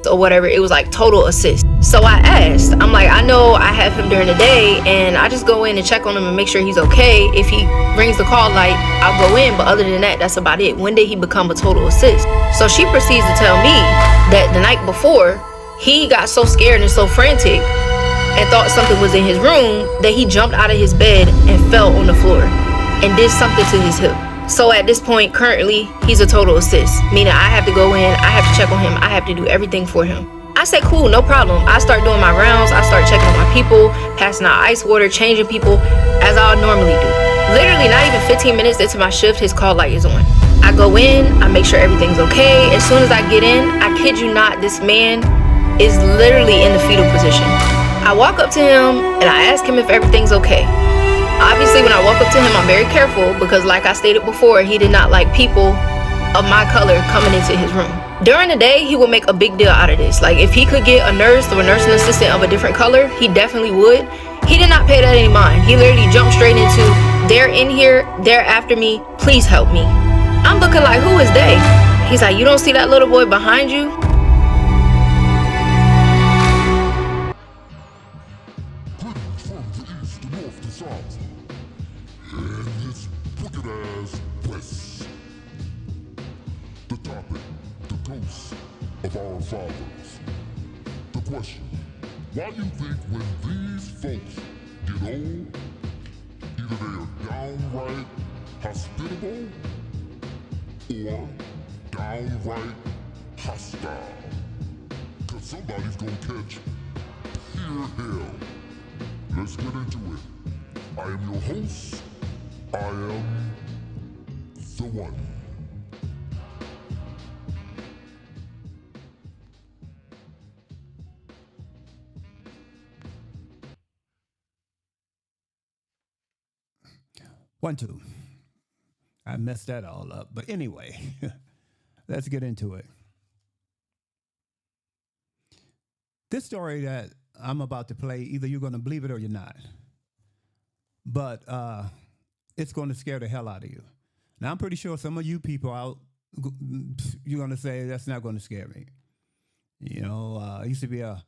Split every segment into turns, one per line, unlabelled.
or whatever. It was like total assist. So I asked, I'm like, I know I have him during the day and I just go in and check on him and make sure he's okay. If he rings the call light, I'll go in, but other than that, that's about it. When did he become a total assist? So she proceeds to tell me that the night before, he got so scared and so frantic and thought something was in his room that he jumped out of his bed and fell on the floor and did something to his hip. So at this point, currently, he's a total assist, meaning I have to go in, I have to check on him, I have to do everything for him. I said, cool, no problem. I start doing my rounds, I start checking on my people, passing out ice water, changing people, as I normally do. Literally not even 15 minutes into my shift, his call light is on. I go in, I make sure everything's okay. As soon as I get in, I kid you not, this man is literally in the fetal position. I walk up to him and I ask him if everything's okay. Obviously, when I walk up to him, I'm very careful because, like I stated before, he did not like people of my color coming into his room. During the day, he would make a big deal out of this. Like, if he could get a nurse or a nursing assistant of a different color, he definitely would. He did not pay that any mind. He literally jumped straight into, they're in here, they're after me, please help me. I'm looking like, who is they? He's like, you don't see that little boy behind you?
Of our fathers. The question, why do you think when these folks get old, either they are downright hospitable or downright hostile? Because somebody's gonna catch pure hell. Let's get into it. I am your host. I am the one.
One, two. I messed that all up. But anyway, let's get into it. This story that I'm about to play, either you're going to believe it or you're not. But it's going to scare the hell out of you. Now, I'm pretty sure some of you people out, you're going to say, that's not going to scare me. You know, it used to be a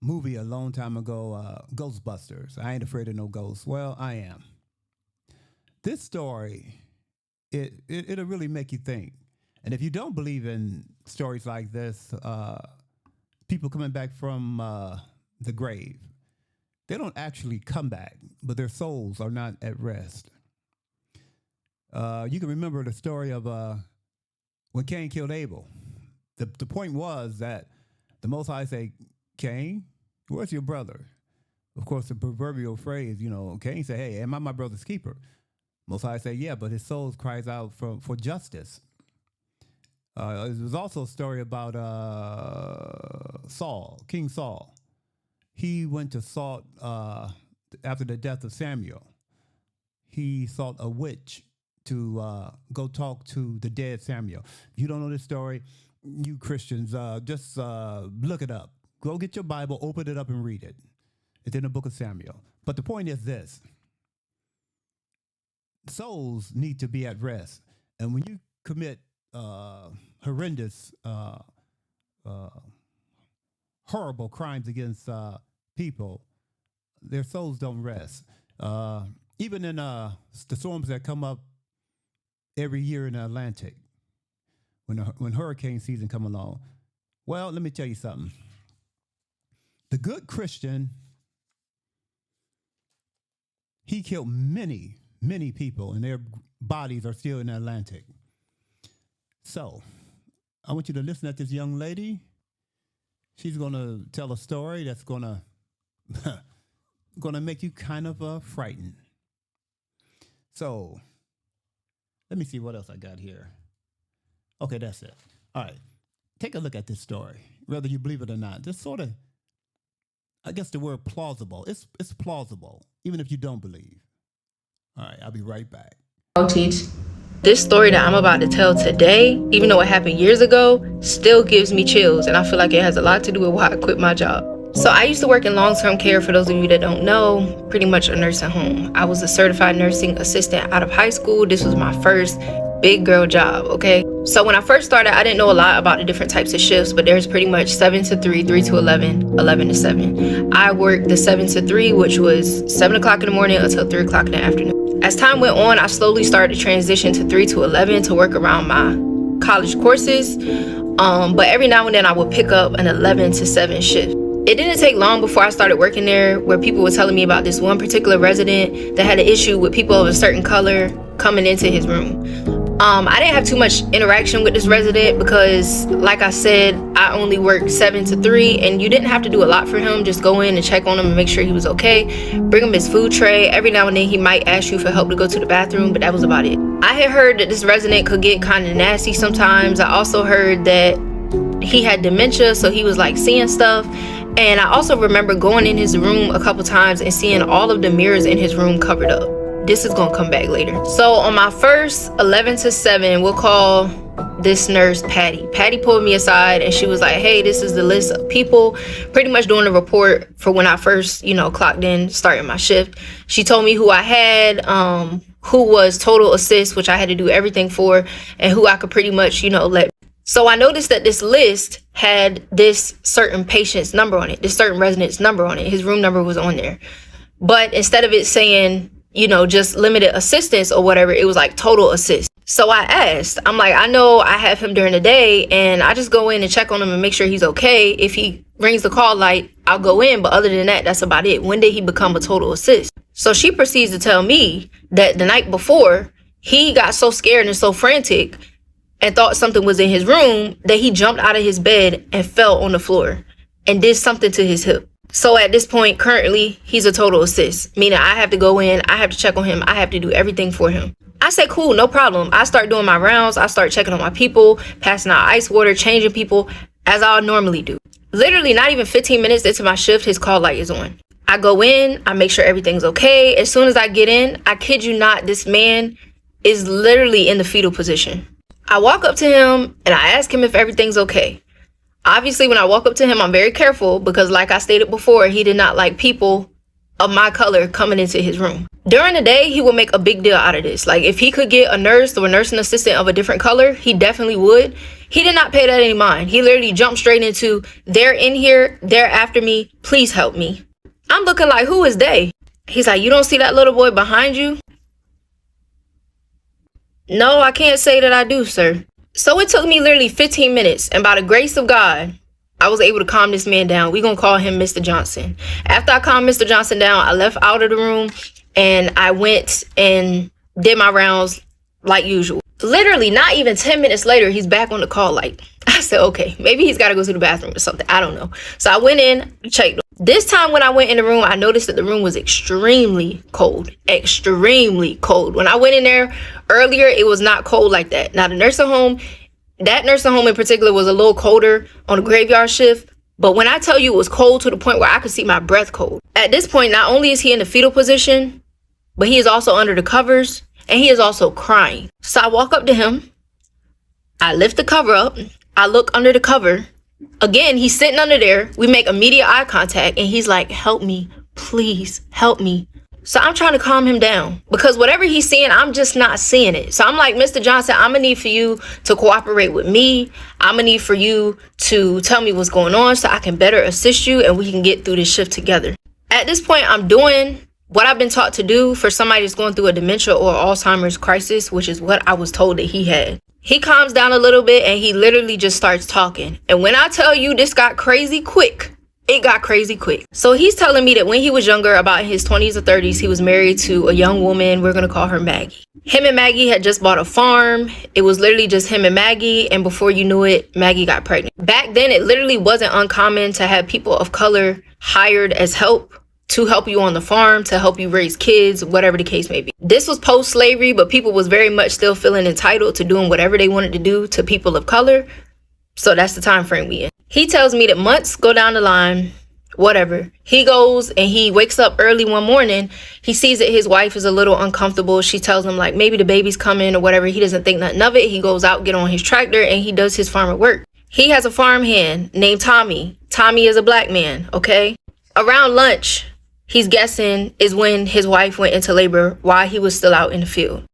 movie a long time ago, Ghostbusters. I ain't afraid of no ghosts. Well, I am. This story, it'll really make you think. And if you don't believe in stories like this, people coming back from the grave, they don't actually come back, but their souls are not at rest. You can remember the story of when Cain killed Abel. The point was that the Most High said, Cain, where's your brother? Of course, the proverbial phrase, you know, Cain said, hey, am I my brother's keeper? Most High say, yeah, but his soul cries out for justice. There was also a story about Saul, King Saul. He went to sought, after the death of Samuel, he sought a witch to go talk to the dead Samuel. If you don't know this story, you Christians, just look it up. Go get your Bible, open it up and read it. It's in the book of Samuel. But the point is this. Souls need to be at rest. And when you commit horrendous, horrible crimes against people, their souls don't rest. Even in the storms that come up every year in the Atlantic, when hurricane season come along, well, let me tell you something. The good Christian, he killed many people, and their bodies are still in the Atlantic. So, I want you to listen to this young lady. She's going to tell a story that's going to make you kind of frightened. So, let me see what else I got here. Okay, that's it. All right, take a look at this story, whether you believe it or not. Just sort of, I guess the word plausible. It's plausible, even if you don't believe. All right, I'll be right back.
I'll teach. This story that I'm about to tell today, even though it happened years ago, still gives me chills, and I feel like it has a lot to do with why I quit my job. So I used to work in long-term care, for those of you that don't know, pretty much a nursing home. I was a certified nursing assistant out of high school. This was my first big girl job, okay? So when I first started, I didn't know a lot about the different types of shifts, but there's pretty much 7 to 3, 3 to 11, 11 to 7. I worked the 7 to 3, which was 7 o'clock in the morning until 3 o'clock in the afternoon. As time went on, I slowly started to transition to 3 to 11 to work around my college courses. But every now and then I would pick up an 11 to 7 shift. It didn't take long before I started working there where people were telling me about this one particular resident that had an issue with people of a certain color coming into his room. I didn't have too much interaction with this resident because, like I said, I only worked 7 to 3, and you didn't have to do a lot for him. Just go in and check on him and make sure he was okay. Bring him his food tray. Every now and then he might ask you for help to go to the bathroom, but that was about it. I had heard that this resident could get kind of nasty sometimes. I also heard that he had dementia, so he was like seeing stuff. And I also remember going in his room a couple times and seeing all of the mirrors in his room covered up. This is gonna come back later. So on my first 11 to 7, we'll call this nurse Patty. Patty pulled me aside and she was like, hey, this is the list of people, pretty much doing a report for when I first, clocked in, starting my shift. She told me who I had, who was total assist, which I had to do everything for, and who I could pretty much, let. So I noticed that this list had this certain patient's number on it, this certain resident's number on it. His room number was on there. But instead of it saying, just limited assistance or whatever, it was like total assist. So I asked, I'm like, I know I have him during the day and I just go in and check on him and make sure he's okay. If he rings the call light, I'll go in. But other than that, that's about it. When did he become a total assist? So she proceeds to tell me that the night before, he got so scared and so frantic and thought something was in his room that he jumped out of his bed and fell on the floor and did something to his hip. So at this point, currently, he's a total assist, meaning I have to go in, I have to check on him, I have to do everything for him. I say, cool, no problem. I start doing my rounds, I start checking on my people, passing out ice water, changing people, as I normally do. Literally not even 15 minutes into my shift, his call light is on. I go in, I make sure everything's okay. As soon as I get in, I kid you not, this man is literally in the fetal position. I walk up to him and I ask him if everything's okay. Obviously, when I walk up to him, I'm very careful because, like I stated before, he did not like people of my color coming into his room. During the day, he would make a big deal out of this. Like, if he could get a nurse or a nursing assistant of a different color, he definitely would. He did not pay that any mind. He literally jumped straight into, they're in here, they're after me, please help me. I'm looking like, who is they? He's like, you don't see that little boy behind you? No, I can't say that I do, sir. So it took me literally 15 minutes, and by the grace of God, I was able to calm this man down. We're going to call him Mr. Johnson. After I calmed Mr. Johnson down, I left out of the room, and I went and did my rounds like usual. Literally, not even 10 minutes later, he's back on the call light. I said, okay, maybe he's got to go to the bathroom or something. I don't know. So I went in, checked. This time when I went in the room, I noticed that the room was extremely cold. Extremely cold. When I went in there earlier, it was not cold like that. Now, the nursing home, that nursing home in particular was a little colder on the graveyard shift. But when I tell you it was cold to the point where I could see my breath cold. At this point, not only is he in the fetal position, but he is also under the covers and he is also crying. So I walk up to him. I lift the cover up. I look under the cover. Again, he's sitting under there. We make immediate eye contact and he's like, help me, please help me. So I'm trying to calm him down because whatever he's seeing, I'm just not seeing it. So I'm like, Mr. Johnson, I'm gonna need for you to cooperate with me. I'm gonna need for you to tell me what's going on so I can better assist you and we can get through this shift together. At this point, I'm doing what I've been taught to do for somebody that's going through a dementia or Alzheimer's crisis, which is what I was told that he had. He calms down a little bit and he literally just starts talking. And when I tell you this got crazy quick, it got crazy quick. So he's telling me that when he was younger, about his 20s or 30s, he was married to a young woman. We're going to call her Maggie. Him and Maggie had just bought a farm. It was literally just him and Maggie. And before you knew it, Maggie got pregnant. Back then, it literally wasn't uncommon to have people of color hired as help to help you on the farm, to help you raise kids, whatever the case may be. This was post-slavery, but people was very much still feeling entitled to doing whatever they wanted to do to people of color. So that's the time frame we in. He tells me that months go down the line, whatever. He goes and he wakes up early one morning. He sees that his wife is a little uncomfortable. She tells him like maybe the baby's coming or whatever. He doesn't think nothing of it. He goes out, get on his tractor, and he does his farmer work. He has a farm hand named Tommy. Tommy is a black man, okay? Around lunch, he's guessing is when his wife went into labor while he was still out in the field.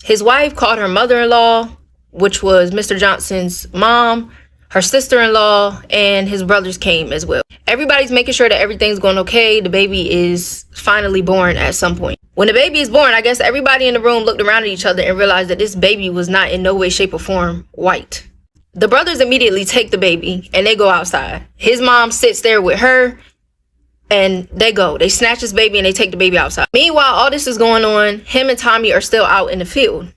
His wife called her mother-in-law, which was Mr. Johnson's mom, her sister-in-law, and his brothers came as well. Everybody's making sure that everything's going okay. The baby is finally born at some point. When the baby is born, I guess everybody in the room looked around at each other and realized that this baby was not in no way, shape, or form white. The brothers immediately take the baby and they go outside. His mom sits there with her and they snatch this baby and they take the baby outside. Meanwhile, all this is going on. Him and Tommy are still out in the field.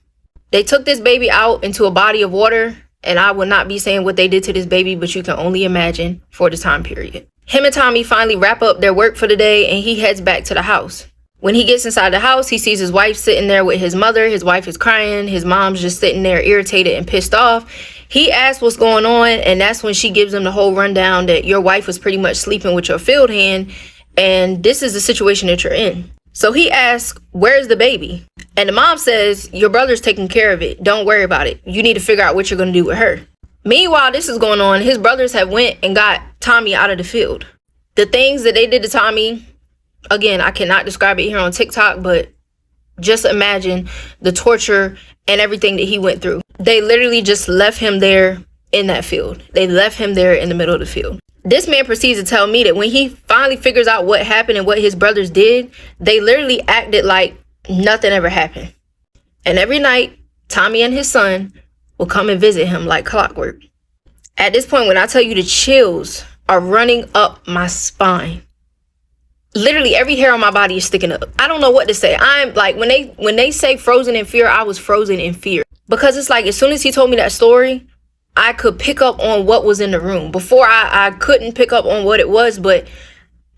They took this baby out into a body of water, and I will not be saying what they did to this baby, but you can only imagine for the time period. Him and Tommy finally wrap up their work for the day and he heads back to the house. When he gets inside the house, he sees his wife sitting there with his mother. His wife is crying. His mom's just sitting there irritated and pissed off. He asks what's going on, and that's when she gives him the whole rundown that your wife was pretty much sleeping with your field hand, and this is the situation that you're in. So he asks, where's the baby? And the mom says, your brother's taking care of it. Don't worry about it. You need to figure out what you're going to do with her. Meanwhile, this is going on. His brothers have went and got Tommy out of the field. The things that they did to Tommy, again, I cannot describe it here on TikTok, but just imagine the torture and everything that he went through. They literally just left him there in that field. They left him there in the middle of the field. This man proceeds to tell me that when he finally figures out what happened and what his brothers did, they literally acted like nothing ever happened. And every night, Tommy and his son will come and visit him like clockwork. At this point, when I tell you the chills are running up my spine, literally every hair on my body is sticking up. I don't know what to say. I'm like, when they say frozen in fear, I was frozen in fear. Because it's like, as soon as he told me that story, I could pick up on what was in the room. Before, I couldn't pick up on what it was, but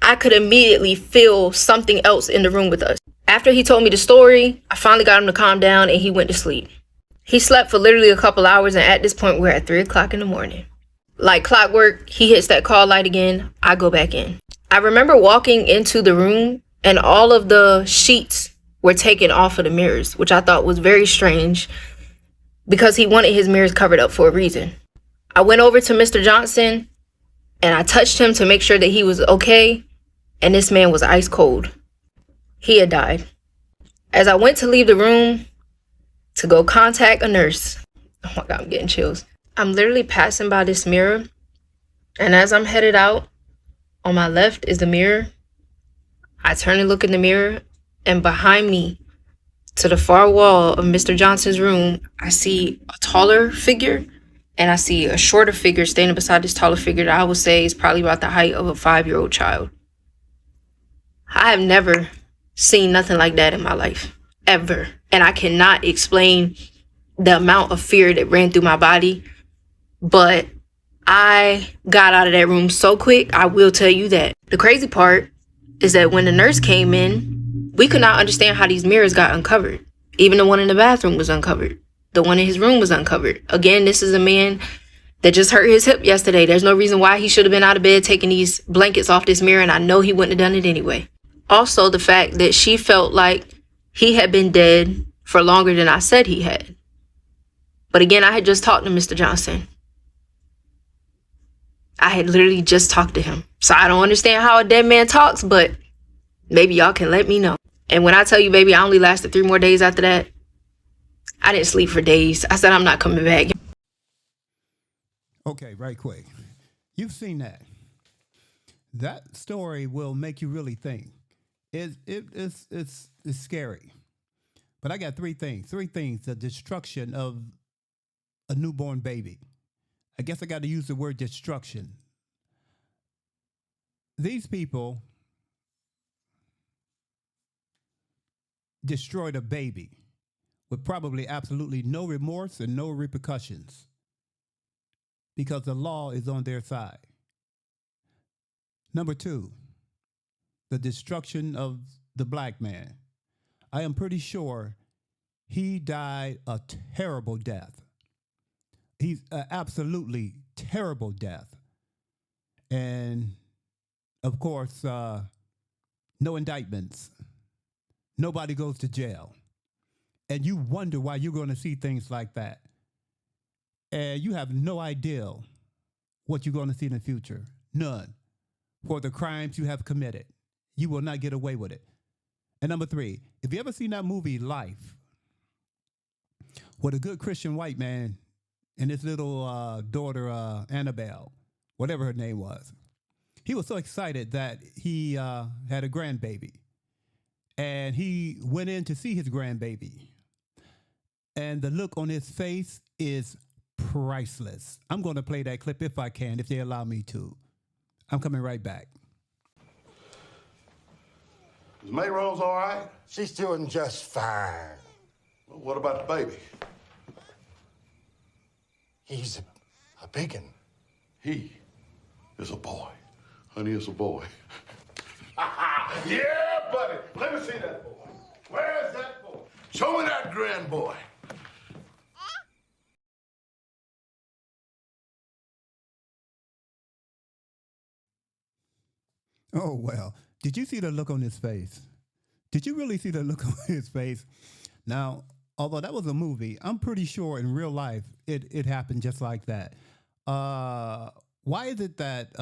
I could immediately feel something else in the room with us. After he told me the story, I finally got him to calm down and he went to sleep. He slept for literally a couple hours, and at this point, we're at 3 o'clock in the morning. Like clockwork, he hits that call light again. I go back in. I remember walking into the room and all of the sheets were taken off of the mirrors, which I thought was very strange because he wanted his mirrors covered up for a reason. I went over to Mr. Johnson and I touched him to make sure that he was okay, and this man was ice cold. He had died. As I went to leave the room to go contact a nurse, oh my God, I'm getting chills. I'm literally passing by this mirror, and as I'm headed out, on my left is the mirror. I turn and look in the mirror, and behind me, to the far wall of Mr. Johnson's room, I see a taller figure and I see a shorter figure standing beside this taller figure that I would say is probably about the height of a 5-year-old child. I have never seen nothing like that in my life, ever. And I cannot explain the amount of fear that ran through my body, but I got out of that room so quick, I will tell you that. The crazy part is that when the nurse came in, we could not understand how these mirrors got uncovered. Even the one in the bathroom was uncovered. The one in his room was uncovered. Again, this is a man that just hurt his hip yesterday. There's no reason why he should have been out of bed taking these blankets off this mirror, and I know he wouldn't have done it anyway. Also, the fact that she felt like he had been dead for longer than I said he had. But again, I had just talked to Mr. Johnson. I had literally just talked to him. So I don't understand how a dead man talks, but maybe y'all can let me know. And when I tell you, baby, I only lasted 3 more days after that. I didn't sleep for days. I said, I'm not coming back.
Okay, right quick. You've seen that. That story will make you really think. It's scary. But I got 3 things. 3 things. The destruction of a newborn baby. I guess I got to use the word destruction. These people destroyed a baby with probably absolutely no remorse and no repercussions because the law is on their side. Number 2, the destruction of the black man. I am pretty sure he died a terrible death. He's an absolutely terrible death. And of course, no indictments. Nobody goes to jail. And you wonder why you're going to see things like that. And you have no idea what you're going to see in the future. None. For the crimes you have committed. You will not get away with it. And number 3, if you ever seen that movie Life, with a good Christian white man and his little daughter, Annabelle, whatever her name was. He was so excited that he had a grandbaby. And he went in to see his grandbaby. And the look on his face is priceless. I'm going to play that clip if I can, if they allow me to. I'm coming right back.
Is May Rose all right?
She's doing just fine.
Well, what about the baby?
He's a biggin.
He is a boy. Honey, it's a boy. Yeah, buddy. Let me see that boy. Where's that boy? Show me that grand boy.
Oh, well. Did you see the look on his face? Did you really see the look on his face? Now, although that was a movie, I'm pretty sure in real life it happened just like that. Why is it that,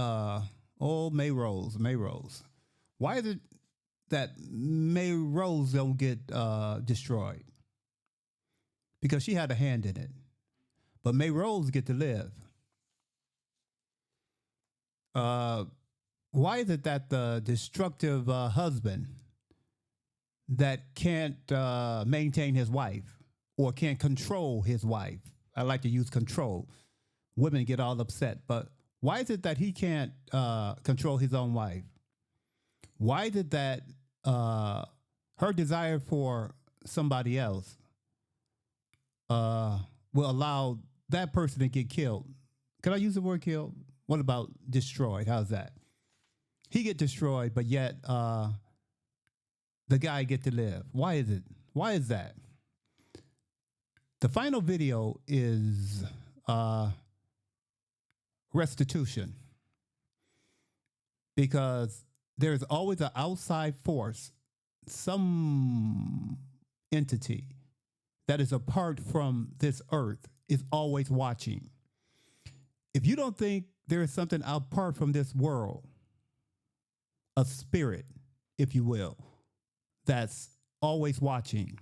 May Rose, why is it that May Rose don't get destroyed? Because she had a hand in it. But May Rose get to live. Why is it that the destructive husband that can't maintain his wife or can't control his wife? I like to use control. Women get all upset, but why is it that he can't control his own wife? Why is it that her desire for somebody else will allow that person to get killed? Can I use the word killed? What about destroyed? How's that? He get destroyed, but yet the guy get to live. Why is it? Why is that? The final video is restitution, because there's always an outside force, some entity that is apart from this earth is always watching. If you don't think there is something apart from this world, a spirit, if you will, that's always watching,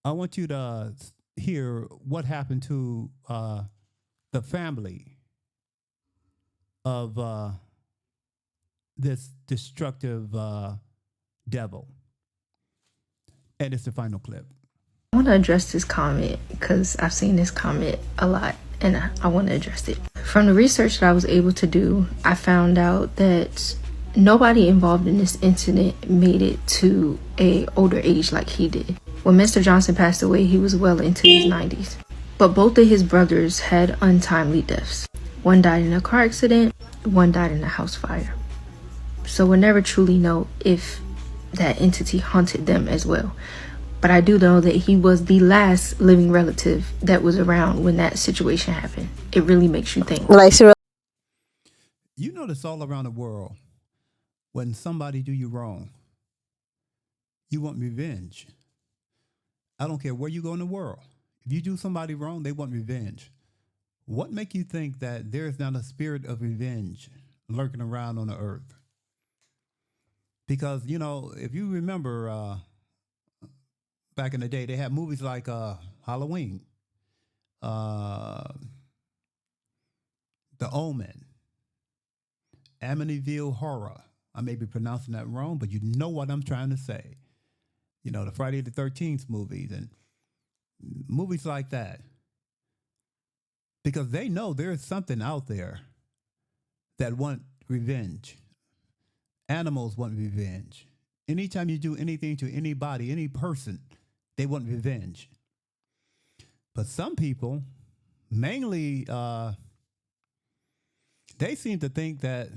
I want you to hear what happened to the family of this destructive devil. And it's the final clip.
I want to address this comment because I've seen this comment a lot and I want to address it. From the research that I was able to do, I found out that nobody involved in this incident made it to an older age like he did. When Mr. Johnson passed away, he was well into his 90s. But both of his brothers had untimely deaths. One died in a car accident, one died in a house fire. So we'll never truly know if that entity haunted them as well. But I do know that he was the last living relative that was around when that situation happened. It really makes you think.
You notice all around the world, when somebody do you wrong, you want revenge. I don't care where you go in the world. If you do somebody wrong, they want revenge. What make you think that there is not a spirit of revenge lurking around on the earth? Because, you know, if you remember back in the day, they had movies like Halloween, The Omen, Amityville Horror. I may be pronouncing that wrong, but you know what I'm trying to say. You know, the Friday the 13th movies and movies like that. Because they know there is something out there that want revenge. Animals want revenge. Anytime you do anything to anybody, any person, they want revenge. But some people, mainly, they seem to think that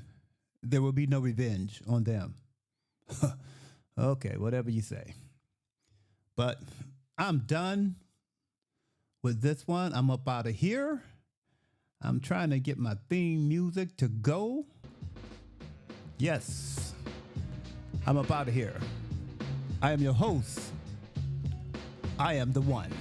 there will be no revenge on them. Okay, whatever you say. But I'm done with this one. I'm up out of here. I'm trying to get my theme music to go. Yes, I'm up out of here. I am your host. I am the one.